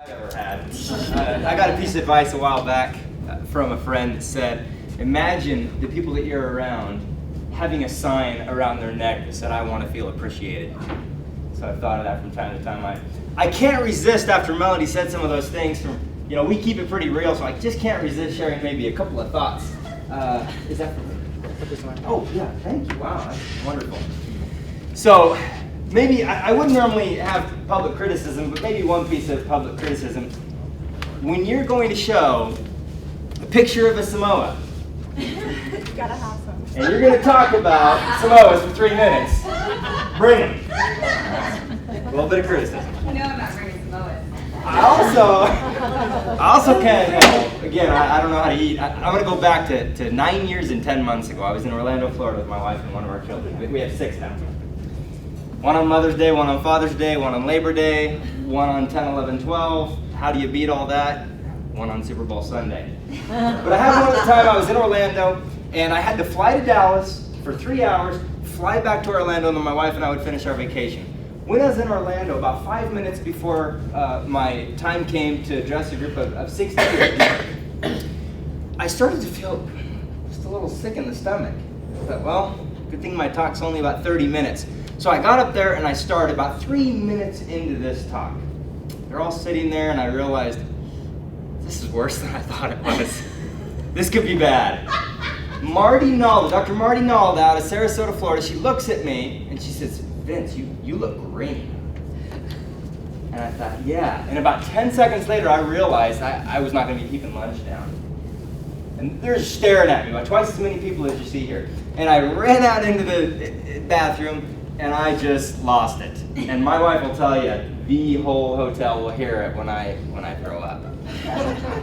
I've ever had. I got a piece of advice a while back from a friend that said, imagine the people that you're around having a sign around their neck that said, "I want to feel appreciated." So I've thought of that from time to time. I can't resist after Melody said some of those things. We keep it pretty real, so I just can't resist sharing maybe a couple of thoughts. Is that for me? Put this on. Oh, yeah, thank you. Wow, that's wonderful. So maybe, I wouldn't normally have public criticism, but maybe one piece of public criticism. When you're going to show a picture of a Samoa, You gotta have some. and you're going to talk about Samoas for 3 minutes, bring them. A little bit of criticism. You know I'm not bringing Samoas. I also can't, again, I don't know how to eat. I'm going to go back to 9 years and 10 months ago. I was in Orlando, Florida with my wife and one of our children. We have 6 now. One on Mother's Day, one on Father's Day, one on Labor Day, one on 10, 11, 12. How do you beat all that? One on Super Bowl Sunday. But I had one at the time. I was in Orlando, and I had to fly to Dallas for 3 hours, fly back to Orlando, and then my wife and I would finish our vacation. When I was in Orlando, about 5 minutes before my time came to address a group of 60 people, I started to feel just a little sick in the stomach. I thought, well, good thing my talk's only about 30 minutes. So I got up there and I started about 3 minutes into this talk. They're all sitting there and I realized, this is worse than I thought it was. This could be bad. Dr. Marty Nalda out of Sarasota, Florida, she looks at me and she says, "Vince, you look green." And I thought, yeah. And about 10 seconds later, I realized I was not going to be keeping lunch down. And they're just staring at me, about twice as many people as you see here. And I ran out into the bathroom, and I just lost it. And my wife will tell you, the whole hotel will hear it when I throw up.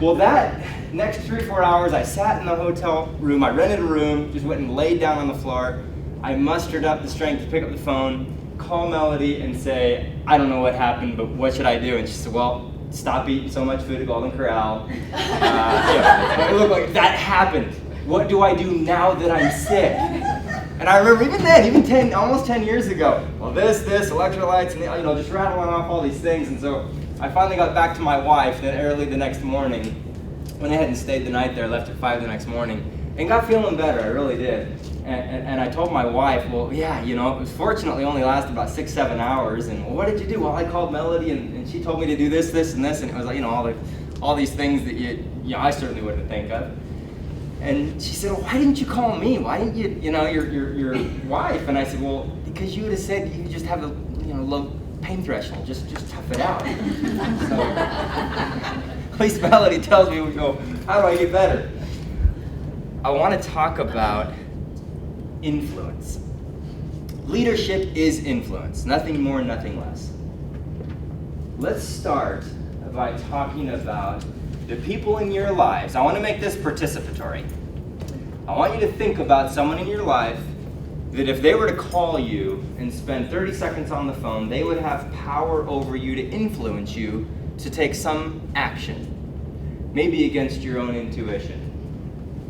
Well, that next 3 or 4 hours, I sat in the hotel room. I rented a room, just went and laid down on the floor. I mustered up the strength to pick up the phone, call Melody, and say, "I don't know what happened, but what should I do?" And she said, "Well, stop eating so much food at Golden Corral." It looked like that happened. What do I do now that I'm sick? And I remember even then, almost 10 years ago, well, this, electrolytes, and just rattling off all these things. And so I finally got back to my wife then early the next morning. Went ahead and stayed the night there, left at 5 the next morning, and got feeling better. I really did. And I told my wife, well, yeah, it was fortunately only lasted about 6-7 hours. And well, what did you do? Well, I called Melody, and she told me to do this, and this, and it was like, all these things that I certainly wouldn't think of. And she said, "Well, why didn't you call me? Why didn't you, your wife?" And I said, "Well, because you would have said you just have a, low pain threshold. Just tough it out." So at least Melody tells me, we go, how do I get better? I want to talk about influence. Leadership is influence, nothing more, nothing less. Let's start by talking about the people in your lives. I want to make this participatory. I want you to think about someone in your life that if they were to call you and spend 30 seconds on the phone, they would have power over you to influence you to take some action, maybe against your own intuition.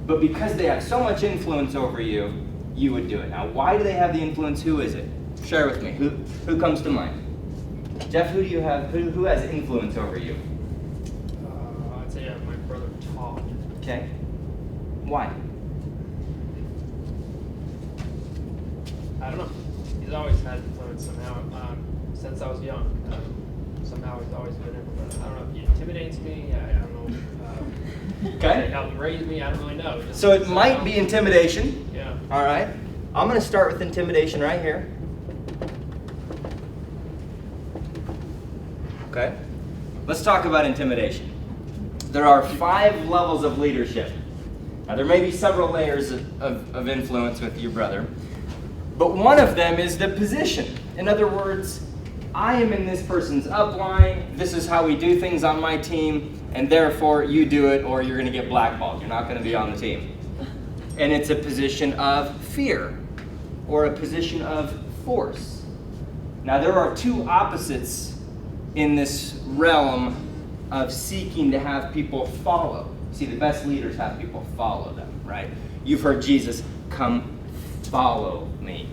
But because they have so much influence over you, you would do it. Now, why do they have the influence? Who is it? Share with me. Who comes to mind? Jeff, who do you have? Who has influence over you? I'd say my brother Todd. Okay. Why? I don't know. He's always had influence somehow since I was young. Somehow he's always been influenced. I don't know if he intimidates me. I don't know. Okay. He helped raise me. I don't really know. So it might be intimidation. Yeah. All right. I'm going to start with intimidation right here. Okay. Let's talk about intimidation. There are 5 levels of leadership. Now, there may be several layers of influence with your brother, but one of them is the position. In other words, I am in this person's upline. This is how we do things on my team, and therefore you do it or you're going to get blackballed. You're not going to be on the team. And it's a position of fear or a position of force. Now, there are 2 opposites in this realm of seeking to have people follow. See, the best leaders have people follow them, right? You've heard Jesus, "Come follow me."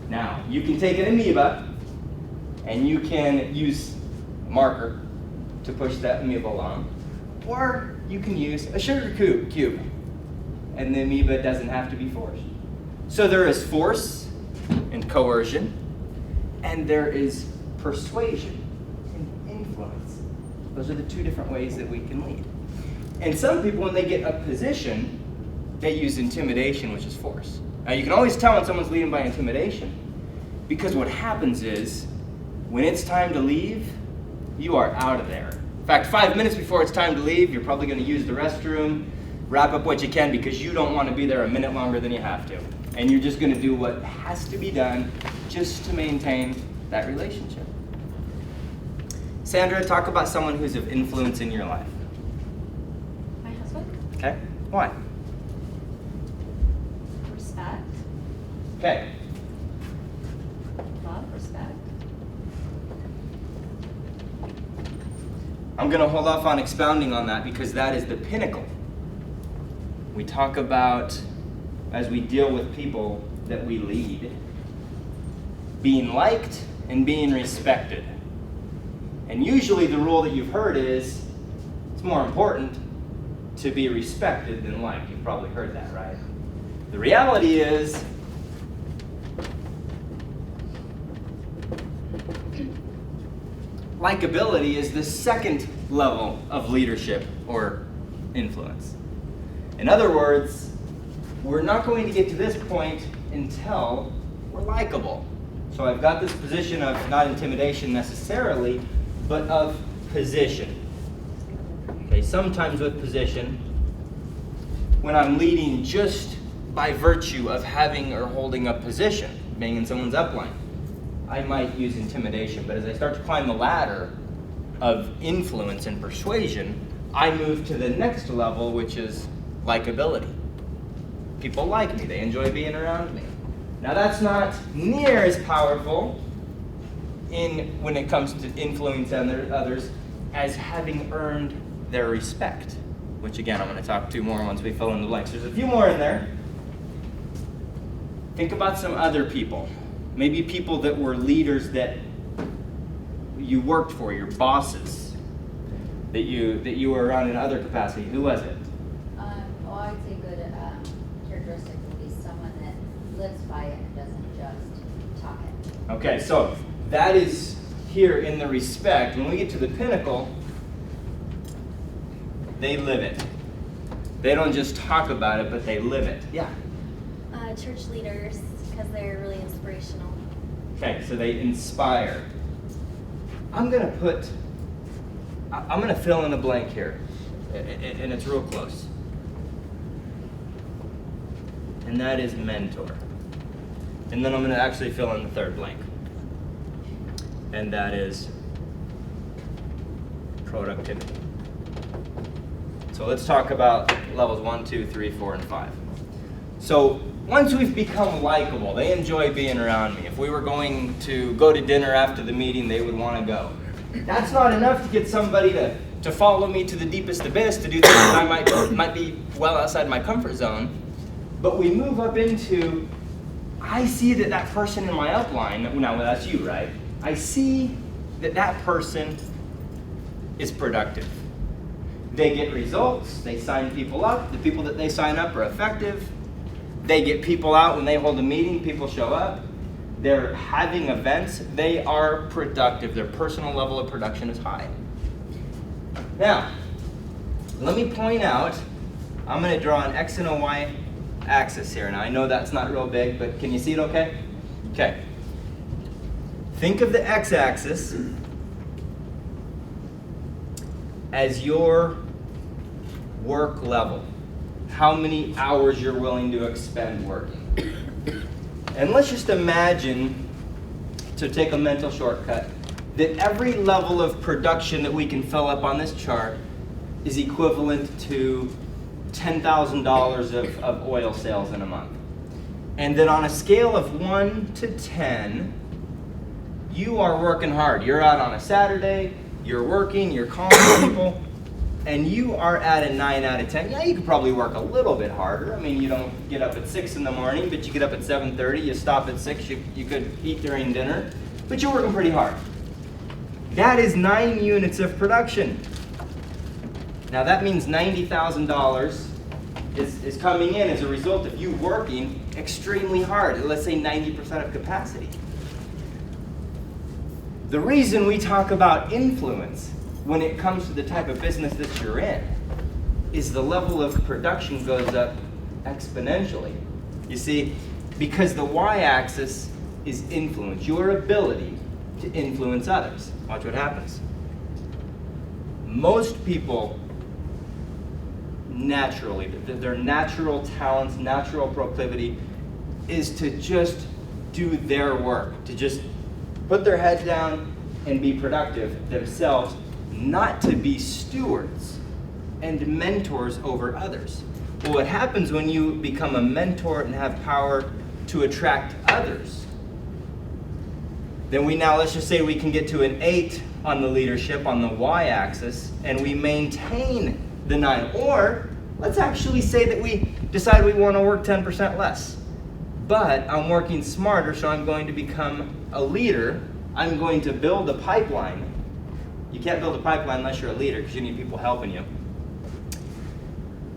Now, you can take an amoeba and you can use a marker to push that amoeba along. Or you can use a sugar cube, and the amoeba doesn't have to be forced. So there is force and coercion, and there is persuasion and influence. Those are the two different ways that we can lead. And some people, when they get a position, they use intimidation, which is force. Now you can always tell when someone's leading by intimidation, because what happens is, when it's time to leave, you are out of there. In fact, 5 minutes before it's time to leave, you're probably going to use the restroom, wrap up what you can, because you don't want to be there a minute longer than you have to. And you're just going to do what has to be done just to maintain that relationship. Sandra, talk about someone who's of influence in your life. My husband? Okay? Why? Respect. Okay. Love, respect. I'm going to hold off on expounding on that because that is the pinnacle. We talk about, as we deal with people that we lead, being liked and being respected. And usually the rule that you've heard is, it's more important to be respected than liked. You've probably heard that, right? The reality is, likability is the second level of leadership or influence. In other words, we're not going to get to this point until we're likable. So I've got this position of not intimidation necessarily, but of position. Okay, sometimes with position, when I'm leading just by virtue of having or holding a position, being in someone's upline, I might use intimidation, but as I start to climb the ladder of influence and persuasion, I move to the next level, which is likability. People like me, they enjoy being around me. Now that's not near as powerful when it comes to influencing others as having earned their respect, which again I'm going to talk to more once we fill in the blanks. There's a few more in there. Think about some other people. Maybe people that were leaders that you worked for, your bosses, that you were around in other capacity. Who was it? Well, I would say good characteristic would be someone that lives by it and doesn't just talk it. Okay, so that is here in the respect. When we get to the pinnacle, they live it. They don't just talk about it, but they live it. Yeah. Church leaders, because they're really inspirational. Okay, so they inspire. I'm gonna fill in a blank here, and it's real close. And that is mentor. And then I'm gonna actually fill in the third blank. And that is productivity. So let's talk about levels 1, 2, 3, 4, and 5. So once we've become likable, they enjoy being around me. If we were going to go to dinner after the meeting, they would want to go. That's not enough to get somebody to follow me to the deepest abyss, to do things that I might be well outside my comfort zone. But we move up into, I see that person in my upline, now that's you, right? I see that person is productive. They get results, they sign people up, the people that they sign up are effective. They get people out when they hold a meeting, people show up. They're having events, they are productive. Their personal level of production is high. Now, let me point out, I'm going to draw an X and a Y axis here. Now I know that's not real big, but can you see it okay? Okay. Think of the X-axis as your work level. How many hours you're willing to expend working. And let's just imagine, to take a mental shortcut, that every level of production that we can fill up on this chart is equivalent to $10,000 of oil sales in a month. And then on a scale of 1 to 10, you are working hard. You're out on a Saturday, you're working, you're calling people, and you are at a 9 out of 10. Yeah, you could probably work a little bit harder. I mean, you don't get up at 6 in the morning, but you get up at 7:30, you stop at 6, you could eat during dinner, but you're working pretty hard. That is 9 units of production. Now that means $90,000 is coming in as a result of you working extremely hard, at let's say 90% of capacity. The reason we talk about influence when it comes to the type of business that you're in is the level of production goes up exponentially. You see, because the y-axis is influence, your ability to influence others. Watch what happens. Most people naturally, their natural talents, natural proclivity is to just do their work, to just put their head down and be productive themselves, not to be stewards and mentors over others. Well, what happens when you become a mentor and have power to attract others? Then let's just say we can get to an 8 on the leadership on the y-axis and we maintain the 9. Or let's actually say that we decide we want to work 10% less. But I'm working smarter, so I'm going to become a leader. I'm going to build a pipeline. You can't build a pipeline unless you're a leader because you need people helping you.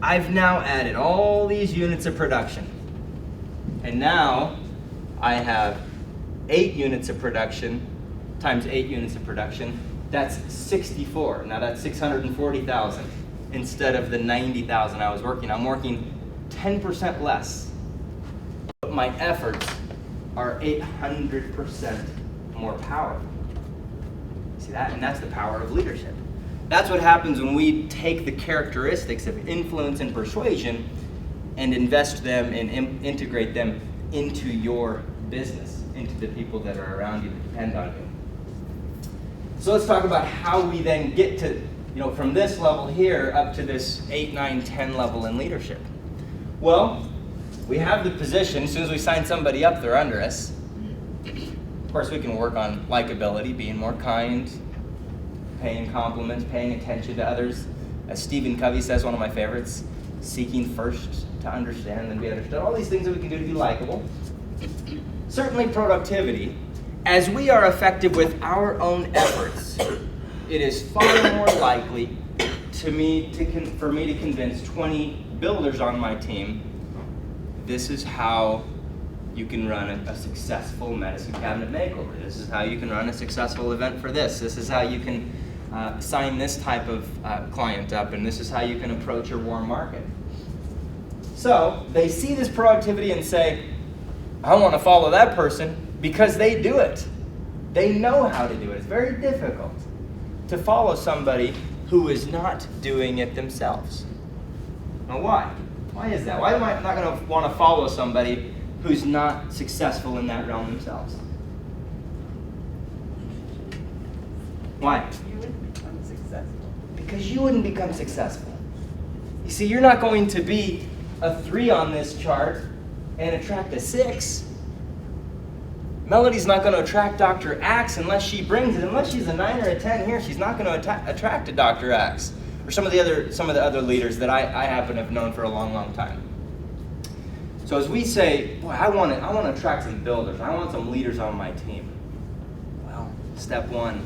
I've now added all these units of production. And now I have 8 units of production times 8 units of production. That's 64. Now that's 640,000 instead of the 90,000 I was working. I'm working 10% less. But my efforts are 800% more powerful. See that? And that's the power of leadership. That's what happens when we take the characteristics of influence and persuasion and invest them and integrate them into your business, into the people that are around you that depend on you. So let's talk about how we then get to, from this level here up to this 8, 9, 10 level in leadership. Well, we have the position. As soon as we sign somebody up, they're under us. Of course, we can work on likability, being more kind, paying compliments, paying attention to others. As Stephen Covey says, one of my favorites, seeking first to understand and be understood. All these things that we can do to be likable. Certainly productivity. As we are effective with our own efforts, it is far more likely for me to convince 20 builders on my team, this is how you can run a successful medicine cabinet makeover. This is how you can run a successful event for this. This is how you can sign this type of client up, and this is how you can approach your warm market. So they see this productivity and say, I want to follow that person because they do it. They know how to do it. It's very difficult to follow somebody who is not doing it themselves. Now why? Why is that? Why am I not going to want to follow somebody who's not successful in that realm themselves? Why? You wouldn't become successful. Because you wouldn't become successful. You see, you're not going to be a 3 on this chart and attract a 6. Melody's not going to attract Dr. Axe unless she brings it. Unless she's a 9 or a 10 here, she's not going to attract a Dr. Axe. Or some of the other leaders that I happen to have known for a long, long time. So as we say, boy, I want to attract some builders. I want some leaders on my team. Well, step 1,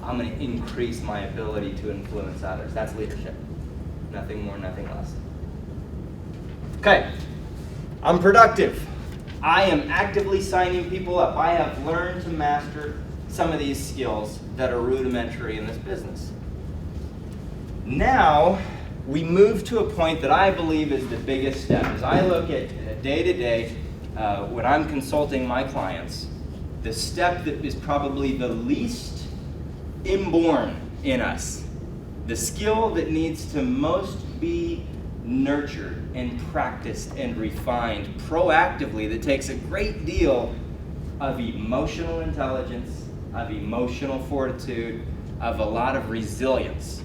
I'm going to increase my ability to influence others. That's leadership. Nothing more, nothing less. Okay, I'm productive. I am actively signing people up. I have learned to master some of these skills that are rudimentary in this business. Now, we move to a point that I believe is the biggest step. As I look at day to day, when I'm consulting my clients, the step that is probably the least inborn in us, the skill that needs to most be nurtured and practiced and refined proactively, that takes a great deal of emotional intelligence, of emotional fortitude, of a lot of resilience,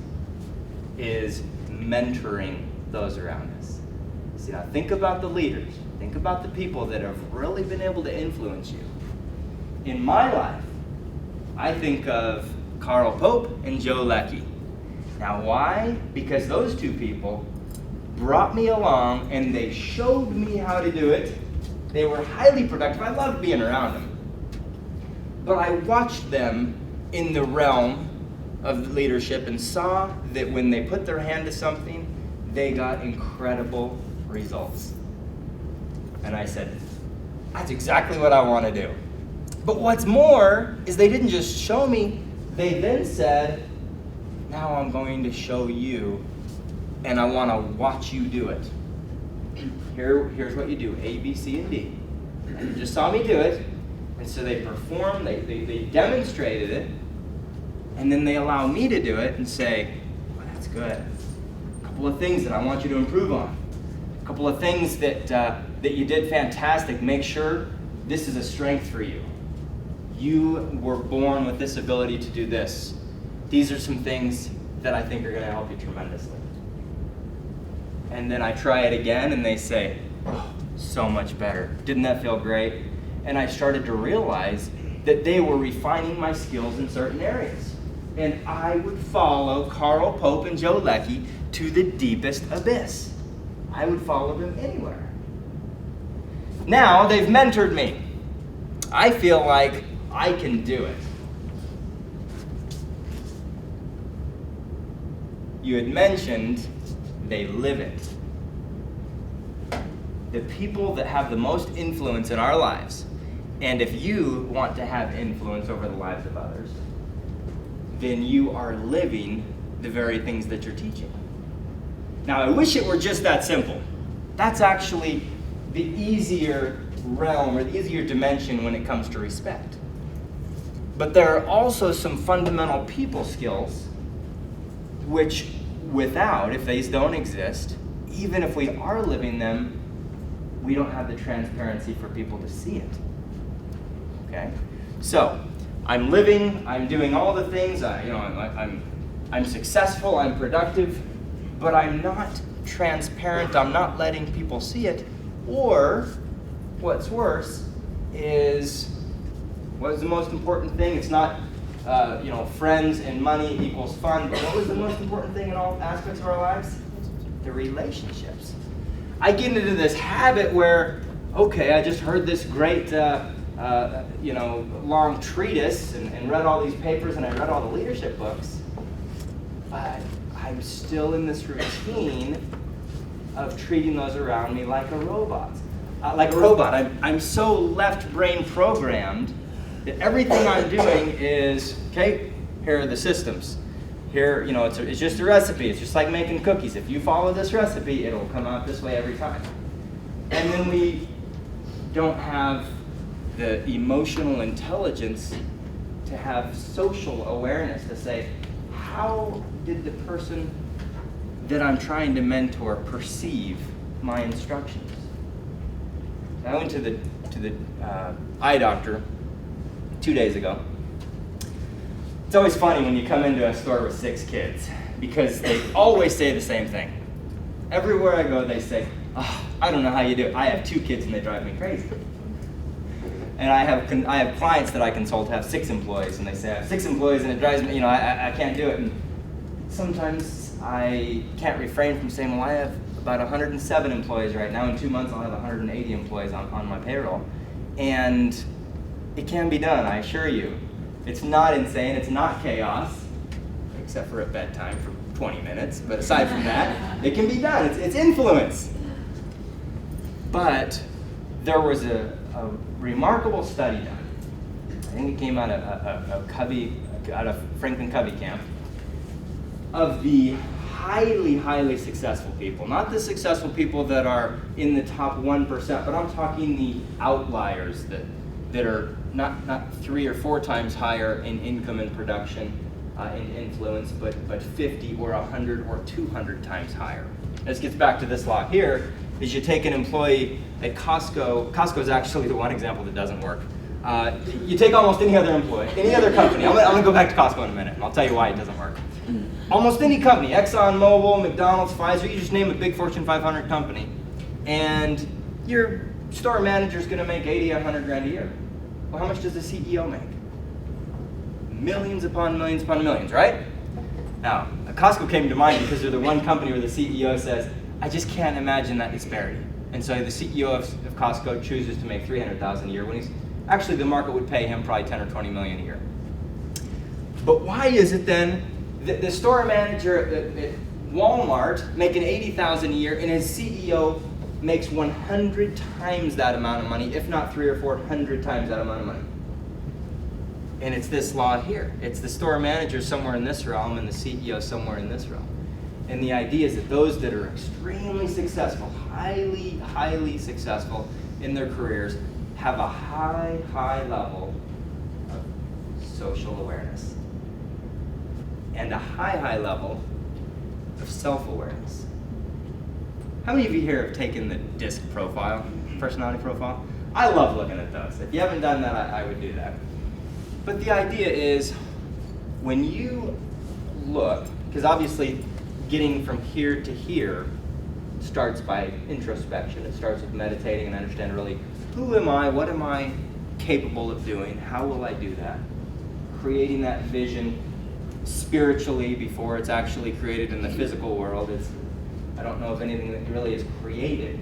is mentoring those around us. See, now think about the leaders. Think about the people that have really been able to influence you. In my life, I think of Carl Pope and Joe Leckie. Now why? Because those two people brought me along and they showed me how to do it. They were highly productive. I loved being around them. But I watched them in the realm of leadership and saw that when they put their hand to something, they got incredible results. And I said, that's exactly what I want to do. But what's more is they didn't just show me, they then said, now I'm going to show you, and I want to watch you do it. Here's what you do, A, B, C, and D. And you just saw me do it, and so they performed, they demonstrated it, and then they allow me to do it and say, well, that's good. A couple of things that I want you to improve on. A couple of things that you did fantastic. Make sure this is a strength for you. You were born with this ability to do this. These are some things that I think are going to help you tremendously. And then I try it again and they say, oh, so much better. Didn't that feel great? And I started to realize that they were refining my skills in certain areas. And I would follow Carl Pope and Joe Leckie to the deepest abyss. I would follow them anywhere. Now they've mentored me. I feel like I can do it. You had mentioned they live it. The people that have the most influence in our lives, and if you want to have influence over the lives of others, then you are living the very things that you're teaching. Now, I wish it were just that simple. That's actually the easier realm or the easier dimension when it comes to respect. But there are also some fundamental people skills which without, if these don't exist, even if we are living them, we don't have the transparency for people to see it. Okay? So, I'm living, I'm doing all the things, I'm successful, I'm productive, but I'm not transparent, I'm not letting people see it, or what's worse is, what is the most important thing? It's not, friends and money equals fun, but what was the most important thing in all aspects of our lives? The relationships. I get into this habit where, okay, I just heard this great, long treatise and read all these papers and I read all the leadership books, but I'm still in this routine of treating those around me like a robot. I'm so left brain programmed that everything I'm doing is, okay, here are the systems. Here, it's just a recipe. It's just like making cookies. If you follow this recipe, it'll come out this way every time. And then we don't have the emotional intelligence to have social awareness to say, how did the person that I'm trying to mentor perceive my instructions? I went to the eye doctor 2 days ago. It's always funny when you come into a store with 6 kids because they always say the same thing. Everywhere I go, they say, oh, I don't know how you do it. I have 2 kids and they drive me crazy. And I have clients that I consult have 6 employees and they say I have 6 employees and it drives me, I can't do it. And sometimes I can't refrain from saying, well, I have about 107 employees right now. In 2 months, I'll have 180 employees on my payroll. And it can be done, I assure you. It's not insane, it's not chaos, except for at bedtime for 20 minutes. But aside from that, it can be done. It's influence. But there was a remarkable study done. I think it came out of Franklin Covey camp, of the highly, highly successful people. Not the successful people that are in the top 1%, but I'm talking the outliers that are not 3 or 4 times higher in income and production and influence, but 50 or 100 or 200 times higher. This gets back to this law here, is you take an employee at Costco. Costco is actually the one example that doesn't work. You take almost any other employee, any other company. I'm going to go back to Costco in a minute, and I'll tell you why it doesn't work. Almost any company, ExxonMobil, McDonald's, Pfizer, you just name a big Fortune 500 company, and your store manager is going to make 80, 100 grand a year. Well, how much does the CEO make? Millions upon millions upon millions, right? Now, Costco came to mind because they're the one company where the CEO says, I just can't imagine that disparity. And so the CEO of Costco chooses to make $300,000 a year when he's actually the market would pay him probably 10 or 20 million a year. But why is it then that the store manager at Walmart making $80,000 a year and his CEO makes 100 times that amount of money, if not 300 or 400 times that amount of money? And it's this law here. It's the store manager somewhere in this realm and the CEO somewhere in this realm. And the idea is that those that are extremely successful, highly successful in their careers, have a high level of social awareness and a high level of self-awareness. How many of you here have taken the DISC profile, personality profile? I love looking at those. If you haven't done that, I would do that. But the idea is, when you look, because obviously getting from here to here starts by introspection. It starts with meditating and understanding really, who am I, what am I capable of doing, how will I do that? Creating that vision spiritually before it's actually created in the physical world. I don't know of anything that really is created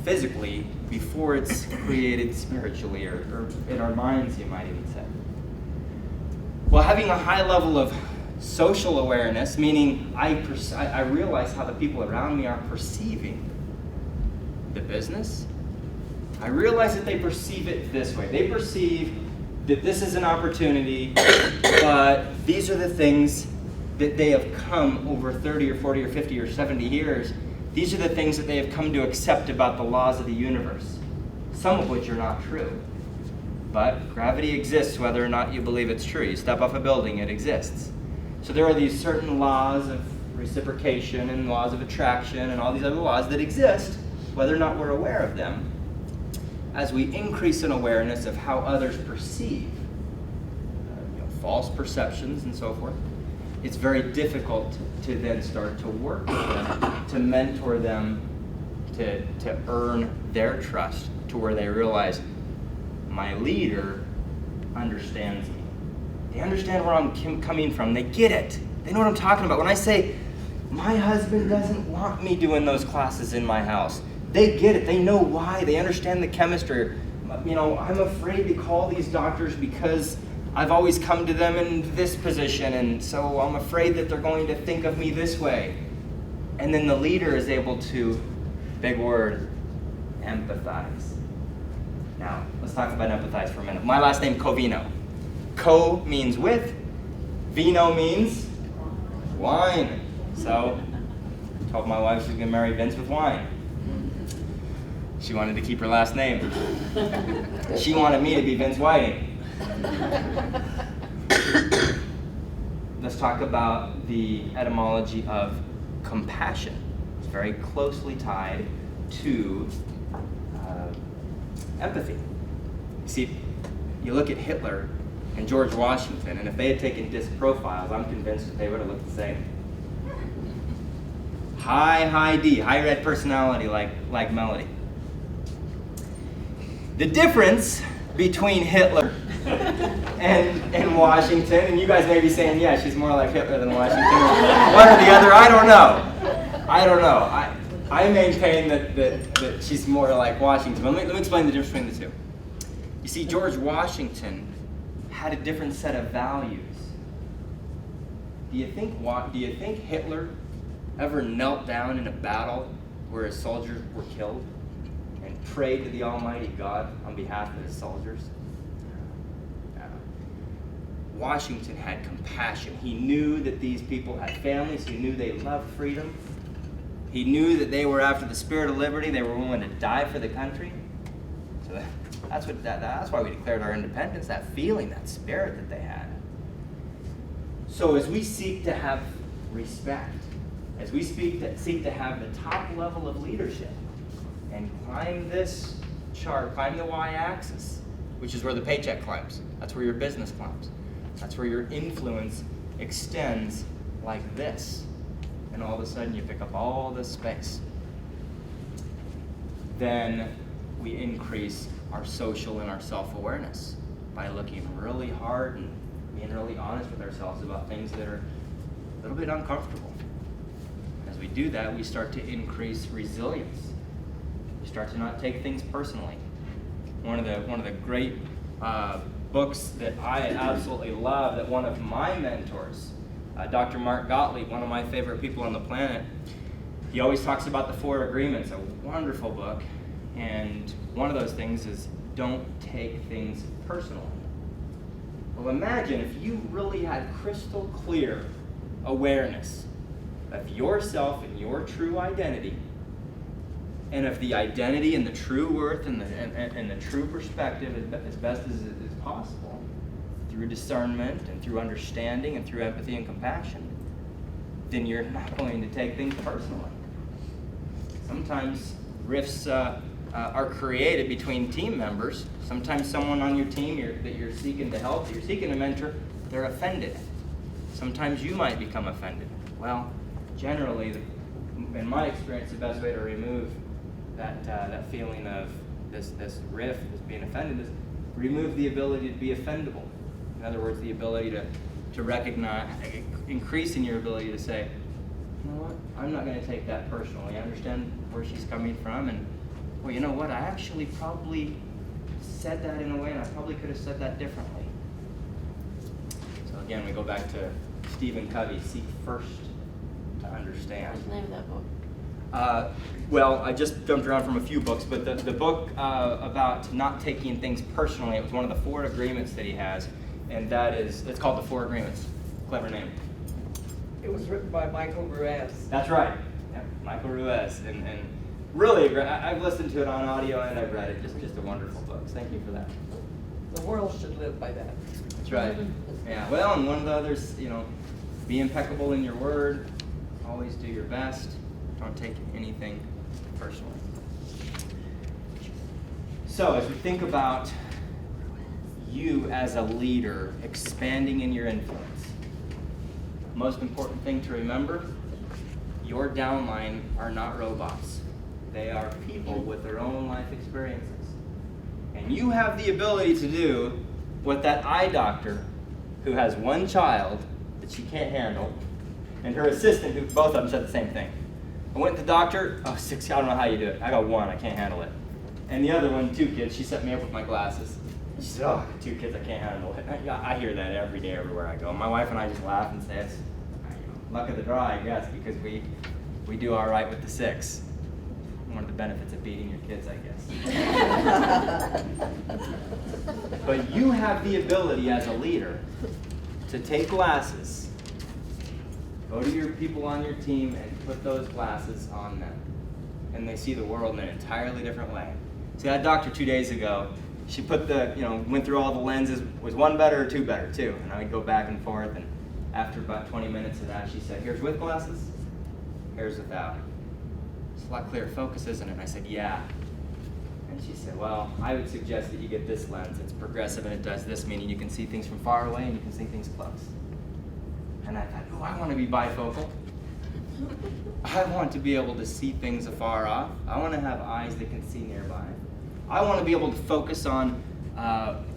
physically before it's created spiritually, or in our minds, you might even say. Well, having a high level of social awareness, meaning I realize how the people around me are perceiving the business. I realize that they perceive it this way. They perceive that this is an opportunity, but these are the things that they have come over 30 or 40 or 50 or 70 years. These are the things that they have come to accept about the laws of the universe, some of which are not true. But gravity exists whether or not you believe it's true. You step off a building, it exists. So there are these certain laws of reciprocation and laws of attraction and all these other laws that exist, whether or not we're aware of them. As we increase in awareness of how others perceive false perceptions and so forth, it's very difficult to then start to work with them, to mentor them, to earn their trust to where they realize my leader understands me. They understand where I'm coming from. They get it. They know what I'm talking about. When I say, my husband doesn't want me doing those classes in my house, they get it. They know why. They understand the chemistry. I'm afraid to call these doctors because I've always come to them in this position, and so I'm afraid that they're going to think of me this way. And then the leader is able to, big word, empathize. Now, let's talk about empathize for a minute. My last name, Covino. Co means with, vino means wine. So, I told my wife she was going to marry Vince with wine. She wanted to keep her last name. She wanted me to be Vince Whiting. Let's talk about the etymology of compassion. It's very closely tied to empathy. You see, you look at Hitler and George Washington, and if they had taken DISC profiles, I'm convinced that they would have looked the same. High D, high red personality like Melody. The difference between Hitler and Washington, and you guys may be saying, yeah, she's more like Hitler than Washington, one or the other, I don't know. I maintain that she's more like Washington. Let me explain the difference between the two. You see, George Washington had a different set of values. Do you think Hitler ever knelt down in a battle where his soldiers were killed and prayed to the Almighty God on behalf of his soldiers? No. Washington had compassion. He knew that these people had families. He knew they loved freedom. He knew that they were after the spirit of liberty. They were willing to die for the country. So that's why we declared our independence, that feeling, that spirit that they had. So as we seek to have respect, as we seek to have the top level of leadership and climb this chart, climb the y-axis, which is where the paycheck climbs. That's where your business climbs. That's where your influence extends like this. And all of a sudden you pick up all this space. Then we increase our social and our self-awareness by looking really hard and being really honest with ourselves about things that are a little bit uncomfortable. As we do that, we start to increase resilience. We start to not take things personally. One of the great books that I absolutely love, that one of my mentors, Dr. Mark Gottlieb, one of my favorite people on the planet, he always talks about the 4 agreements, a wonderful book. And one of those things is don't take things personally. Well, imagine if you really had crystal clear awareness of yourself and your true identity, and of the identity and the true worth and the true perspective as best as is possible, through discernment and through understanding and through empathy and compassion, then you're not going to take things personally. Sometimes rifts are created between team members. Sometimes someone on your team that you're seeking to help, that you're seeking to mentor, they're offended. Sometimes you might become offended. Well, generally, in my experience, the best way to remove that feeling of this rift, this being offended, is remove the ability to be offendable. In other words, the ability to recognize, increasing your ability to say, you know what, I'm not going to take that personally. I understand where she's coming from, and well, you know what, I actually probably said that in a way, and I probably could have said that differently. So again, we go back to Stephen Covey, seek first to understand. What's the name of that book? Well, I just jumped around from a few books, but the book about not taking things personally, it was one of the 4 agreements that he has, and it's called The 4 Agreements. Clever name. It was written by Michael Ruiz. That's right. Yep, Michael Ruiz. And really, I've listened to it on audio and I've read it. Just a wonderful book. Thank you for that. The world should live by that. That's right. Yeah, well, and one of the others, be impeccable in your word. Always do your best. Don't take anything personally. So, as we think about you as a leader expanding in your influence, most important thing to remember, your downline are not robots. They are people with their own life experiences. And you have the ability to do what that eye doctor who has one child that she can't handle, and her assistant, who both of them said the same thing. I went to the doctor, 6, I don't know how you do it. I got 1, I can't handle it. And the other one, 2 kids, she set me up with my glasses. She said, 2 kids, I can't handle it. I hear that every day, everywhere I go. My wife and I just laugh and say, it's luck of the draw, I guess, because we do all right with the 6. One of the benefits of beating your kids, I guess. But you have the ability as a leader to take glasses, go to your people on your team and put those glasses on them. And they see the world in an entirely different way. See, that doctor 2 days ago, she put went through all the lenses. Was 1 better or 2 better, too? And I would go back and forth, and after about 20 minutes of that, she said, here's with glasses, here's without. It's a lot clearer focus, isn't it? And I said, yeah. And she said, well, I would suggest that you get this lens. It's progressive and it does this, meaning you can see things from far away and you can see things close. And I thought, I want to be bifocal. I want to be able to see things afar off. I want to have eyes that can see nearby. I want to be able to focus on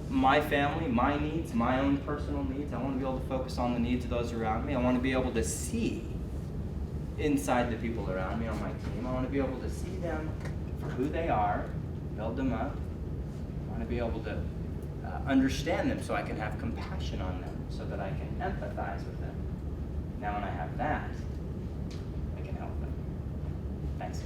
my family, my needs, my own personal needs. I want to be able to focus on the needs of those around me. I want to be able to see inside the people around me on my team. I want to be able to see them for who they are, build them up. I want to be able to understand them so I can have compassion on them, so that I can empathize with them. Now when I have that, I can help them. Thanks.